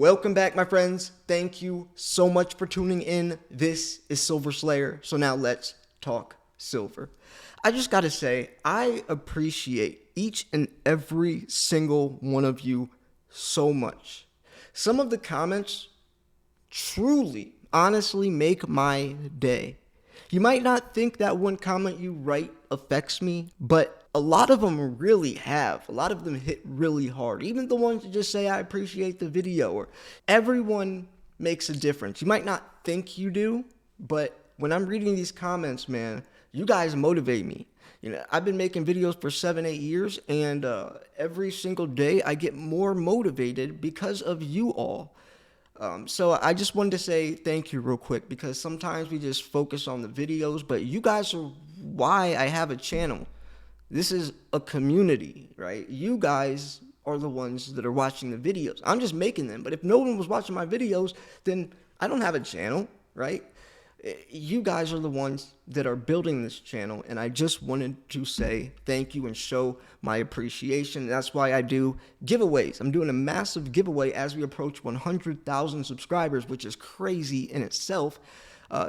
Welcome back, my friends. Thank you so much for tuning in. This is Silver Slayer. So now let's talk silver. I just got to say, I appreciate each and every single one of you so much. Some of the comments truly, honestly make my day. You might not think that one comment you write affects me, but a lot of them really have. A lot of them hit really hard. Even the ones that just say, I appreciate the video, or everyone makes a difference. You might not think you do, but when I'm reading these comments, man, you guys motivate me. I've been making videos for 7, 8 years, and every single day I get more motivated because of you all. So I just wanted to say thank you real quick, because sometimes we just focus on the videos, but you guys are why I have a channel. This is a community, right? You guys are the ones that are watching the videos. I'm just making them, but if no one was watching my videos, then I don't have a channel, right? You guys are the ones that are building this channel, and I just wanted to say thank you and show my appreciation. That's why I do giveaways. I'm doing a massive giveaway as we approach 100,000 subscribers, which is crazy in itself.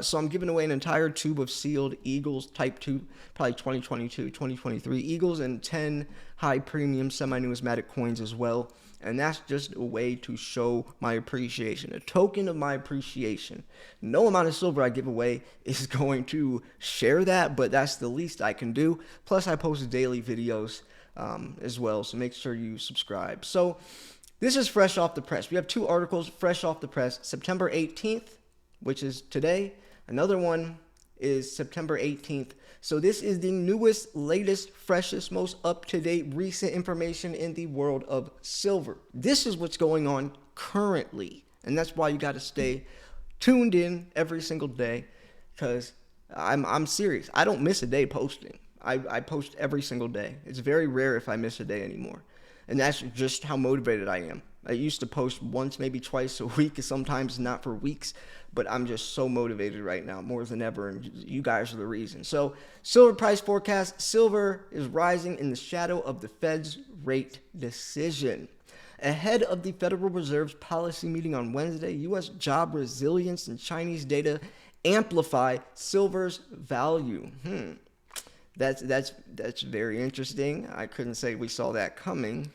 So I'm giving away an entire tube of sealed Eagles Type 2, probably 2022, 2023 Eagles, and 10 high premium semi-numismatic coins as well. And that's just a way to show my appreciation, a token of my appreciation. No amount of silver I give away is going to share that, but that's the least I can do. Plus, I post daily videos as well, so make sure you subscribe. So this is fresh off the press. We have 2 articles fresh off the press, September 18th, which is today. Another one is September 18th. So this is the newest, latest, freshest, most up-to-date, recent information in the world of silver. This is what's going on currently. And that's why you got to stay tuned in every single day, because I'm serious. I don't miss a day posting. I post every single day. It's very rare if I miss a day anymore. And that's just how motivated I am. I used to post once, maybe twice a week, sometimes not for weeks, but I'm just so motivated right now, more than ever, and you guys are the reason. So, silver price forecast. Silver is rising in the shadow of the Fed's rate decision. Ahead of the Federal Reserve's policy meeting on Wednesday, U.S. job resilience and Chinese data amplify silver's value. That's very interesting. I couldn't say we saw that coming.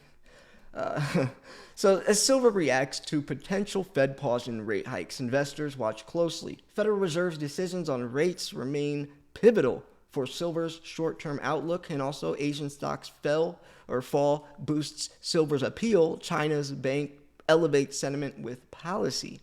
So as silver reacts to potential Fed pause in rate hikes, investors watch closely. Federal Reserve's decisions on rates remain pivotal for silver's short-term outlook, and also Asian stocks fall boosts silver's appeal. China's bank elevates sentiment with policy.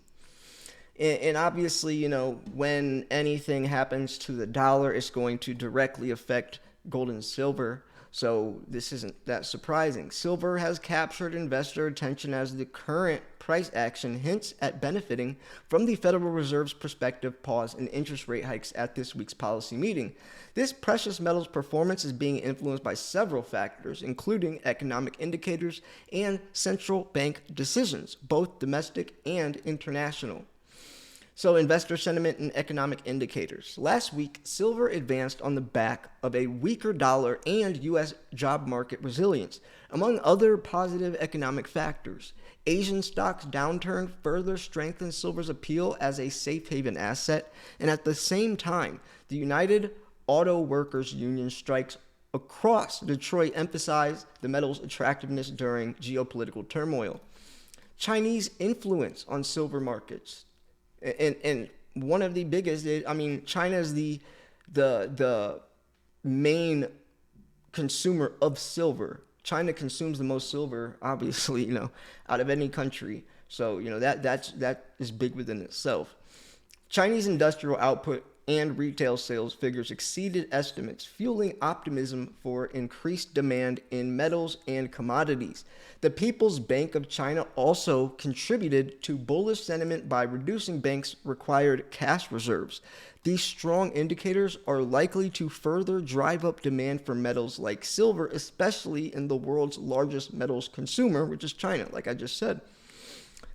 And obviously, when anything happens to the dollar, it's going to directly affect gold and silver. So this isn't that surprising. Silver has captured investor attention as the current price action hints at benefiting from the Federal Reserve's prospective pause in interest rate hikes at this week's policy meeting. This precious metal's performance is being influenced by several factors, including economic indicators and central bank decisions, both domestic and international. So investor sentiment and economic indicators. Last week, silver advanced on the back of a weaker dollar and U.S. job market resilience, among other positive economic factors. Asian stocks' downturn further strengthened silver's appeal as a safe haven asset, and at the same time, the United Auto Workers Union strikes across Detroit emphasized the metal's attractiveness during geopolitical turmoil. Chinese influence on silver markets. And one of the biggest is, China is the main consumer of silver. China consumes the most silver, obviously, out of any country. So, that is big within itself. Chinese industrial output and retail sales figures exceeded estimates, fueling optimism for increased demand in metals and commodities. The People's Bank of China also contributed to bullish sentiment by reducing banks' required cash reserves. These strong indicators are likely to further drive up demand for metals like silver, especially in the world's largest metals consumer, which is China, like I just said.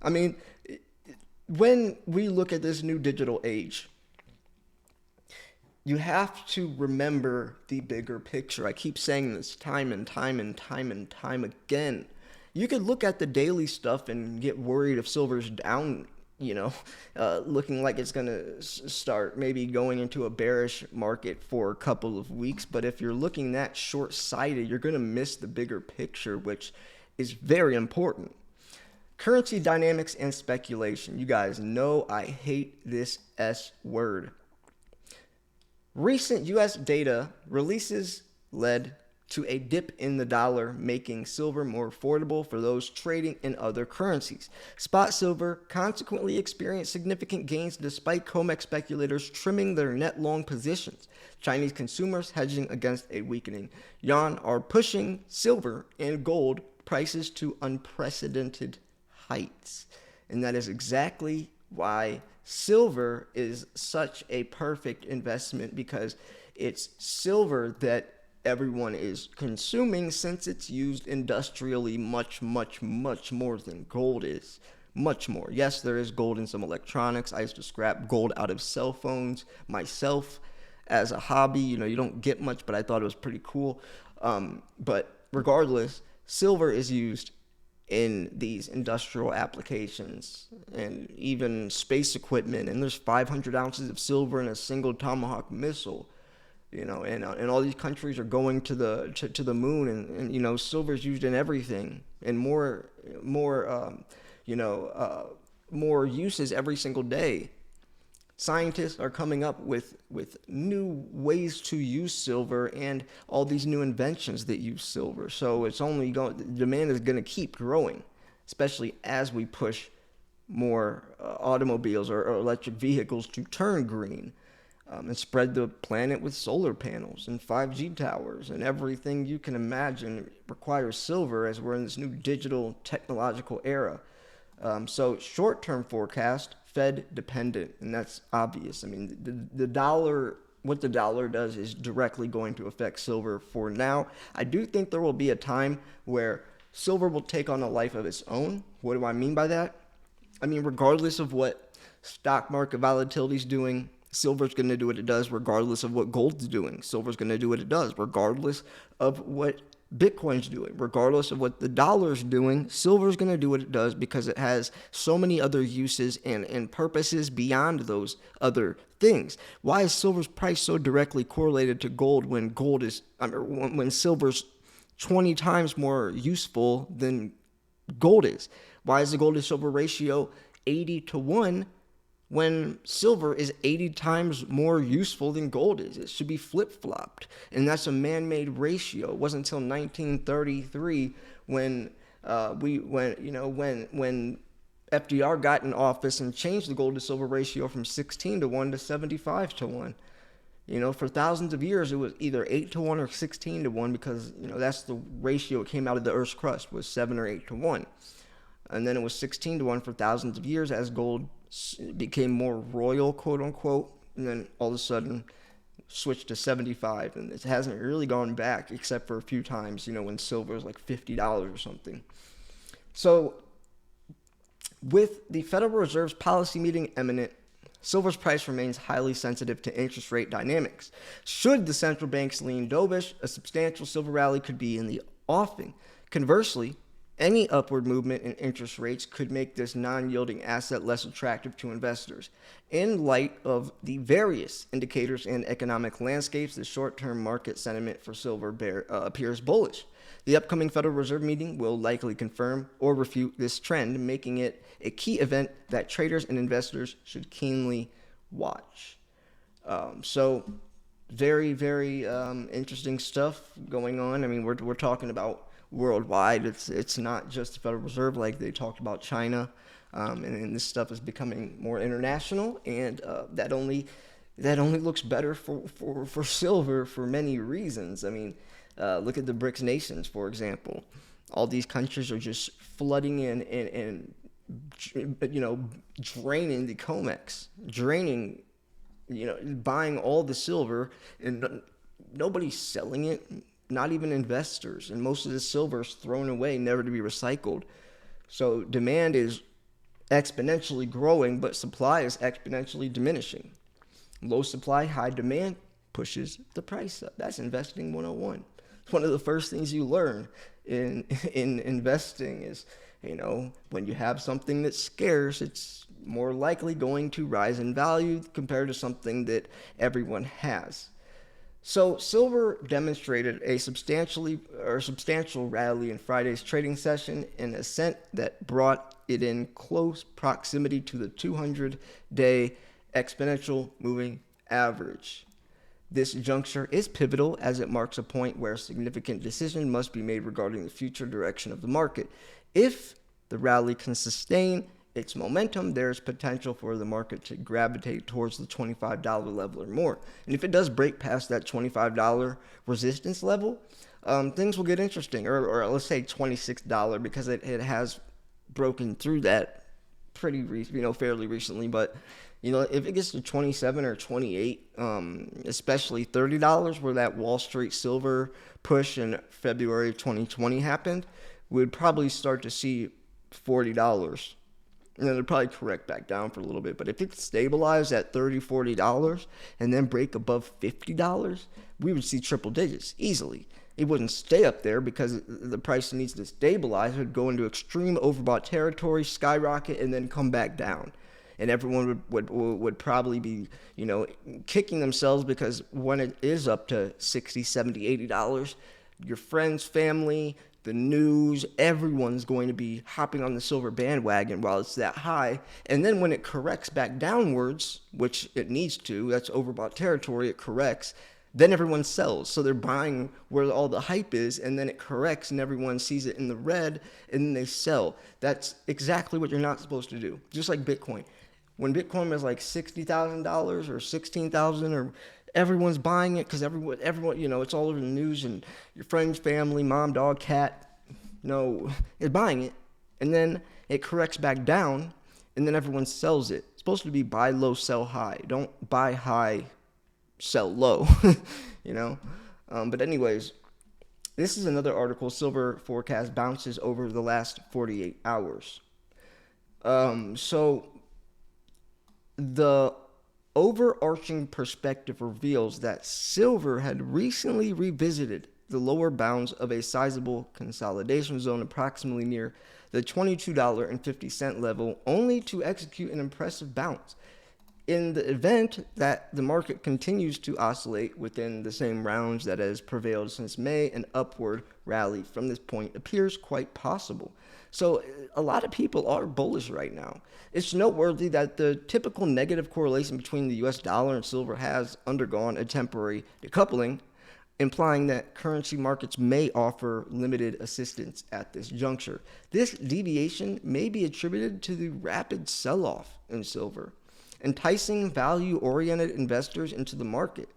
When we look at this new digital age, you have to remember the bigger picture. I keep saying this time and time again. You could look at the daily stuff and get worried if silver's down, looking like it's going to start maybe going into a bearish market for a couple of weeks. But if you're looking that short sighted, you're going to miss the bigger picture, which is very important. Currency dynamics and speculation. You guys know I hate this S word. Recent U.S. data releases led to a dip in the dollar, making silver more affordable for those trading in other currencies. Spot silver consequently experienced significant gains despite COMEX speculators trimming their net long positions. Chinese consumers hedging against a weakening yuan are pushing silver and gold prices to unprecedented heights. And that is exactly why silver is such a perfect investment, because it's silver that everyone is consuming, since it's used industrially much more than gold is. Much more. Yes, there is gold in some electronics. I used to scrap gold out of cell phones myself as a hobby. You don't get much, but I thought it was pretty cool. But regardless, silver is used in these industrial applications and even space equipment. And there's 500 ounces of silver in a single Tomahawk missile. And all these countries are going to the moon, and silver is used in everything, and more uses every single day. Scientists are coming up with new ways to use silver and all these new inventions that use silver. So the demand is going to keep growing, especially as we push more automobiles or electric vehicles to turn green. And spread the planet with solar panels and 5G towers and everything you can imagine requires silver, as we're in this new digital technological era. So short-term forecast, Fed dependent, and that's obvious. I mean, the dollar, what the dollar does is directly going to affect silver for now. I do think there will be a time where silver will take on a life of its own. What do I mean by that? I mean, regardless of what stock market volatility is doing, silver's going to do what it does regardless of what gold's doing. Silver's going to do what it does regardless of what Bitcoin's doing. Regardless of what the dollar's doing, silver's going to do what it does because it has so many other uses and purposes beyond those other things. Why is silver's price so directly correlated to gold when when silver's 20 times more useful than gold is? Why is the gold to silver ratio 80-1 when silver is 80 times more useful than gold is? It should be flip-flopped, and that's a man-made ratio. It wasn't until 1933 when FDR got in office and changed the gold to silver ratio from 16-1 to 75-1. For thousands of years it was either 8-1 or 16-1, because that's the ratio it came out of the Earth's crust, was 7 or 8-1. And then it was 16-1 for thousands of years as gold became more royal, quote unquote, and then all of a sudden switched to 75, and it hasn't really gone back except for a few times, when silver is like $50 or something. So with the Federal Reserve's policy meeting imminent, silver's price remains highly sensitive to interest rate dynamics. Should the central banks lean dovish, a substantial silver rally could be in the offing. Conversely, any upward movement in interest rates could make this non-yielding asset less attractive to investors. In light of the various indicators and economic landscapes, the short-term market sentiment for silver appears bullish. The upcoming Federal Reserve meeting will likely confirm or refute this trend, making it a key event that traders and investors should keenly watch. So very, very interesting stuff going on. I mean, we're talking about worldwide. It's not just the Federal Reserve, like they talked about China, and this stuff is becoming more international, and that only looks better for silver for many reasons. I mean, look at the BRICS nations, for example. All these countries are just flooding in and draining the COMEX, buying all the silver, and nobody's selling it. Not even investors, and most of the silver is thrown away, never to be recycled. So demand is exponentially growing, but supply is exponentially diminishing. Low supply, high demand pushes the price up. That's investing 101. It's one of the first things you learn in in investing is, when you have something that's scarce, it's more likely going to rise in value compared to something that everyone has. So silver demonstrated a substantial rally in Friday's trading session, an ascent that brought it in close proximity to the 200-day exponential moving average. This juncture is pivotal as it marks a point where a significant decision must be made regarding the future direction of the market. If the rally can sustain its momentum, there's potential for the market to gravitate towards the $25 level or more. And if it does break past that $25 resistance level, things will get interesting. Or let's say $26 because it has broken through that fairly recently. But if it gets to 27 or 28, especially $30, where that Wall Street silver push in February of 2020 happened, we'd probably start to see $40. And then it'll probably correct back down for a little bit. But if it stabilized at $30, $40 and then break above $50, we would see triple digits easily. It wouldn't stay up there because the price needs to stabilize. It would go into extreme overbought territory, skyrocket, and then come back down. And everyone would probably be, kicking themselves because when it is up to $60, $70, $80, your friends, family, the news, everyone's going to be hopping on the silver bandwagon while it's that high. And then when it corrects back downwards, which it needs to, that's overbought territory, it corrects, then everyone sells. So they're buying where all the hype is, and then it corrects and everyone sees it in the red, and then they sell. That's exactly what you're not supposed to do. Just like Bitcoin. When Bitcoin was like $60,000 or $16,000, or everyone's buying it because everyone, it's all over the news, and your friends, family, mom, dog, cat, is buying it, and then it corrects back down, and then everyone sells it. It's supposed to be buy low, sell high. Don't buy high, sell low, But anyways, this is another article. Silver forecast bounces over the last 48 hours. So the overarching perspective reveals that silver had recently revisited the lower bounds of a sizable consolidation zone approximately near the $22.50 level, only to execute an impressive bounce. In the event that the market continues to oscillate within the same rounds that has prevailed since May, an upward rally from this point appears quite possible. So a lot of people are bullish right now. It's noteworthy that the typical negative correlation between the US dollar and silver has undergone a temporary decoupling, implying that currency markets may offer limited assistance at this juncture. This deviation may be attributed to the rapid sell-off in silver, enticing value-oriented investors into the market.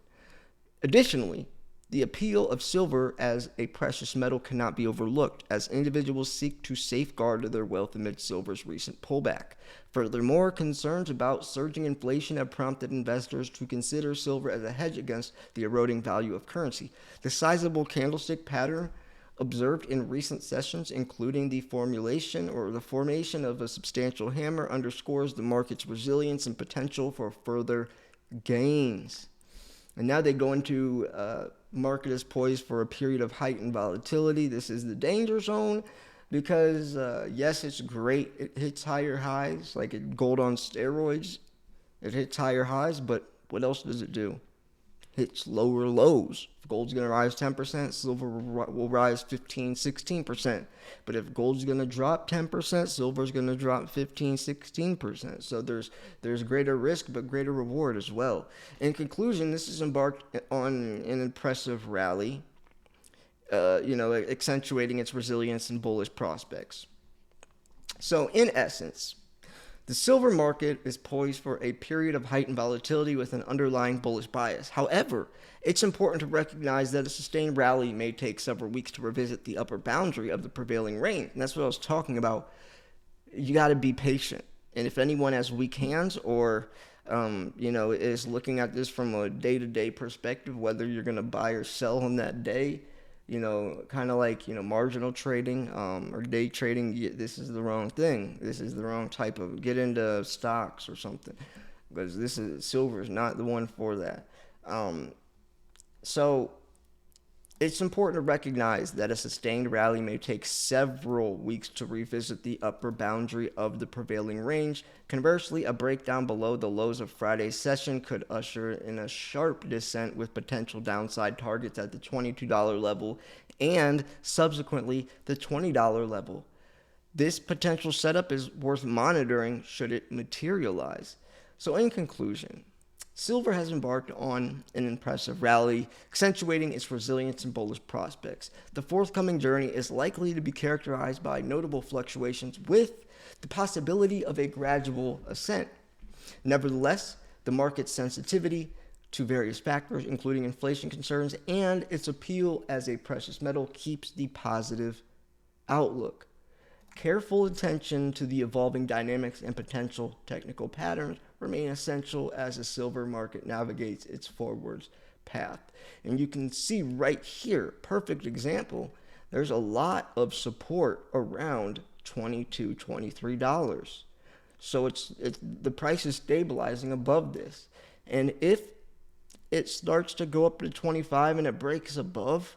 Additionally, the appeal of silver as a precious metal cannot be overlooked, as individuals seek to safeguard their wealth amid silver's recent pullback. Furthermore, concerns about surging inflation have prompted investors to consider silver as a hedge against the eroding value of currency. The sizable candlestick pattern observed in recent sessions, including the formation of a substantial hammer, underscores the market's resilience and potential for further gains. And now they go into market is poised for a period of heightened volatility. This is the danger zone because, yes, it's great. It hits higher highs, like gold on steroids. It hits higher highs, but what else does it do? Hits lower lows. If gold's going to rise 10%, silver will rise 15, 16%. But if gold's going to drop 10%, silver's going to drop 15, 16%. So there's greater risk, but greater reward as well. In conclusion, this has embarked on an impressive rally, accentuating its resilience and bullish prospects. So in essence, the silver market is poised for a period of heightened volatility with an underlying bullish bias. However, it's important to recognize that a sustained rally may take several weeks to revisit the upper boundary of the prevailing range. And that's what I was talking about. You got to be patient. And if anyone has weak hands or, is looking at this from a day-to-day perspective, whether you're going to buy or sell on that day, kind of like, marginal trading or day trading, this is the wrong thing. This is the wrong type of, get into stocks or something, because silver is not the one for that. So It's important to recognize that a sustained rally may take several weeks to revisit the upper boundary of the prevailing range. Conversely, a breakdown below the lows of Friday's session could usher in a sharp descent with potential downside targets at the $22 level and subsequently the $20 level. This potential setup is worth monitoring should it materialize. So, in conclusion, silver has embarked on an impressive rally, accentuating its resilience and bullish prospects. The forthcoming journey is likely to be characterized by notable fluctuations with the possibility of a gradual ascent. Nevertheless, the market's sensitivity to various factors, including inflation concerns and its appeal as a precious metal, keeps the positive outlook. Careful attention to the evolving dynamics and potential technical patterns remain essential as the silver market navigates its forwards path. And you can see right here, perfect example, there's a lot of support around $22, $23. So it's the price is stabilizing above this. And if it starts to go up to 25 and it breaks above,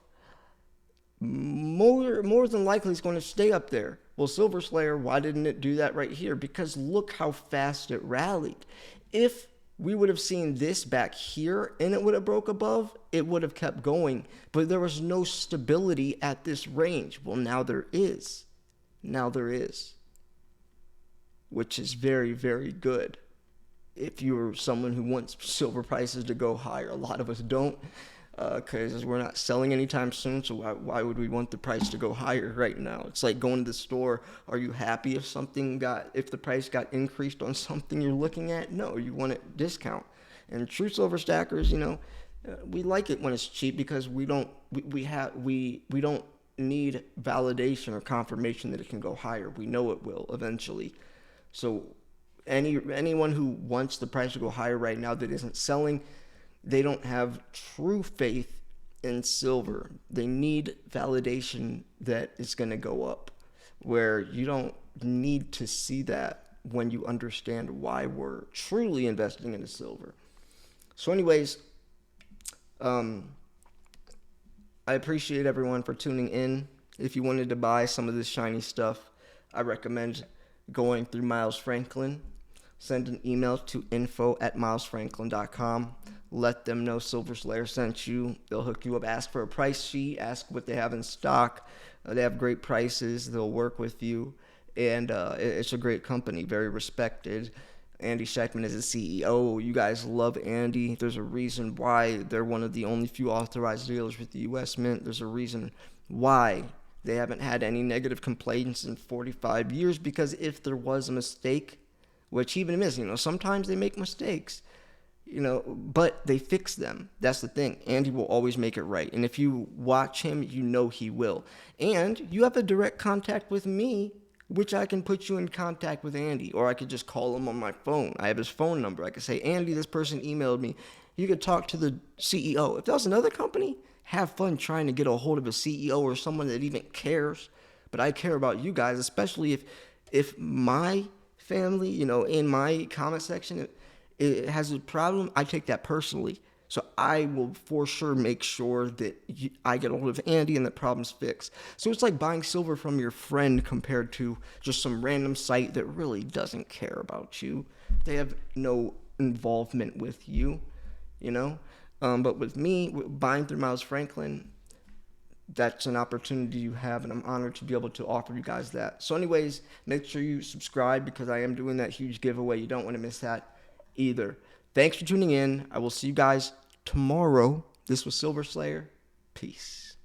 more than likely it's going to stay up there. Well, Silver Slayer, why didn't it do that right here? Because look how fast it rallied. If we would have seen this back here and it would have broke above, it would have kept going. But there was no stability at this range. Well, now there is. Now there is. Which is very, very good. If you're someone who wants silver prices to go higher, a lot of us don't. Because we're not selling anytime soon, so why would we want the price to go higher right now? It's like going to the store. Are you happy if the price got increased on something you're looking at? No, you want it discount. And true silver stackers, we like it when it's cheap because we don't need validation or confirmation that it can go higher. We know it will eventually. So anyone who wants the price to go higher right now that isn't selling, they don't have true faith in silver. They need validation that it's going to go up, where you don't need to see that when you understand why we're truly investing into silver. So anyways, I appreciate everyone for tuning in. If you wanted to buy some of this shiny stuff, I recommend going through Miles Franklin. Send an email to info@milesfranklin.com. Let them know Silver Slayer sent you. They'll hook you up. Ask for a price sheet. Ask what they have in stock. They have great prices. They'll work with you. And it's a great company, very respected. Andy Schechtman is the CEO. You guys love Andy. There's a reason why they're one of the only few authorized dealers with the U.S. Mint. There's a reason why they haven't had any negative complaints in 45 years, because if there was a mistake, which even is, sometimes they make mistakes, but they fix them. That's the thing. Andy will always make it right. And if you watch him, he will. And you have a direct contact with me, which I can put you in contact with Andy, or I could just call him on my phone. I have his phone number. I could say, Andy, this person emailed me. You could talk to the CEO. If that was another company, have fun trying to get a hold of a CEO or someone that even cares. But I care about you guys, especially if my family, in my comment section, it has a problem, I take that personally. So I will for sure make sure that I get a hold of Andy and the problem's fixed. So it's like buying silver from your friend compared to just some random site that really doesn't care about you. They have no involvement with you, But with me, buying through Miles Franklin, that's an opportunity you have, and I'm honored to be able to offer you guys that. So anyways, make sure you subscribe because I am doing that huge giveaway. You don't want to miss that either. Thanks for tuning in. I will see you guys tomorrow. This was Silver Slayer. Peace.